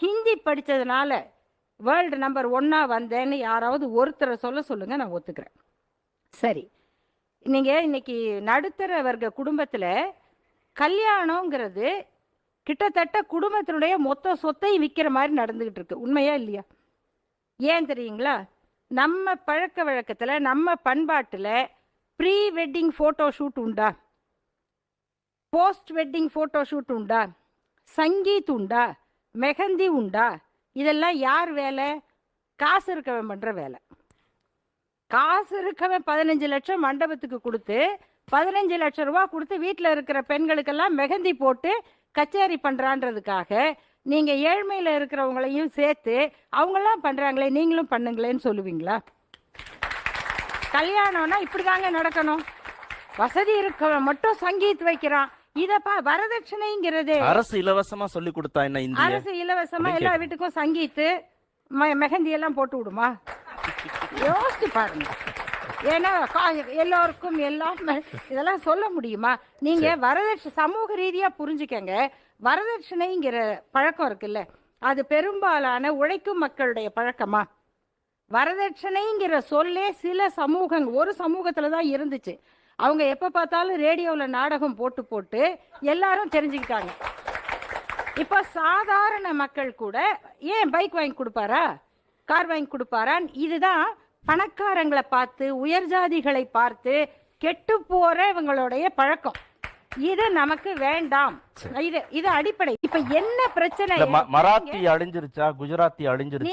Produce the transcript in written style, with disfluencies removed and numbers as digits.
Hindi படித்ததுனால world number 1 வந்தேன்னு யாராவது ஒருத்தரை சொல்லுங்க, நான் ஒத்துக்கிறேன். சரி, நீங்கள் இன்னைக்கு நடுத்தர வர்க்க குடும்பத்தில் கல்யாணங்கிறது கிட்டத்தட்ட குடும்பத்தினுடைய மொத்த சொத்தையும் விற்கிற மாதிரி நடந்துக்கிட்டு இருக்கு. உண்மையா இல்லையா? ஏன் தெரியுங்களா? நம்ம பழக்க வழக்கத்தில், நம்ம பண்பாட்டில் ப்ரீ வெட்டிங் ஃபோட்டோ ஷூட் உண்டா? போஸ்ட் வெட்டிங் ஃபோட்டோ ஷூட் உண்டா? சங்கீத் உண்டா? மெஹந்தி உண்டா? இதெல்லாம் யார் வேலை? காசு இருக்கவன் பண்ணுற வேலை. காசு இருக்கவன் 15 லட்சம் மண்டபத்துக்கு கொடுத்து 15 லட்சம் ரூபா கொடுத்து வீட்டில் இருக்கிற பெண்களுக்கெல்லாம் மெஹந்தி போட்டு கச்சேரி பண்ணுறான்றதுக்காக நீங்கள் ஏழ்மையில் இருக்கிறவங்களையும் சேர்த்து அவங்களாம் பண்ணுறாங்களே நீங்களும் பண்ணுங்களேன்னு சொல்லுவீங்களா? கல்யாணம்னா இப்படி தாங்க நடக்கணும். வசதி இருக்கவன் மட்டும் சங்கீத் வைக்கிறான். இதப்பா வரதட்சணைங்கிறது அரசு இலவசமா சொல்லி கொடுத்தா என்ன? அரசு இலவசமா எல்லா வீட்டுக்கும் சங்கீத்து மெஹந்தி எல்லாம் போட்டு விடுமா? யோசிச்சு பாருங்க. ஏன்னா எல்லோருக்கும் எல்லாம் இதெல்லாம் சொல்ல முடியுமா? நீங்க வரதட்சணை சமூக ரீதியா புரிஞ்சுக்கங்க. வரதட்சணைங்கிற பழக்கம் இருக்குல்ல, அது பெரும்பாலான உழைக்கும் மக்களுடைய பழக்கமா? வரதட்சணைங்கிற சொல்லே சில ஒரு சமூகத்துல தான் இருந்துச்சு. அவங்க எப்ப பார்த்தாலும் ரேடியோவில் நாடகம் போட்டு எல்லாரும் தெரிஞ்சுக்கிட்டாங்க. இப்போ சாதாரண மக்கள் கூட ஏன் பைக் வாங்கி கொடுப்பாரா, கார் வாங்கி கொடுப்பாரான்னு இதுதான் பணக்காரங்களை பார்த்து உயர் ஜாதிகளை பார்த்து கெட்டு போற இவங்களுடைய பழக்கம். இது நமக்கு வேண்டாம். இது அடிப்படை. இப்ப என்ன பிரச்சனை? மராத்தி அழிஞ்சிருச்சா, குஜராத்தி அழிஞ்சிருச்சா?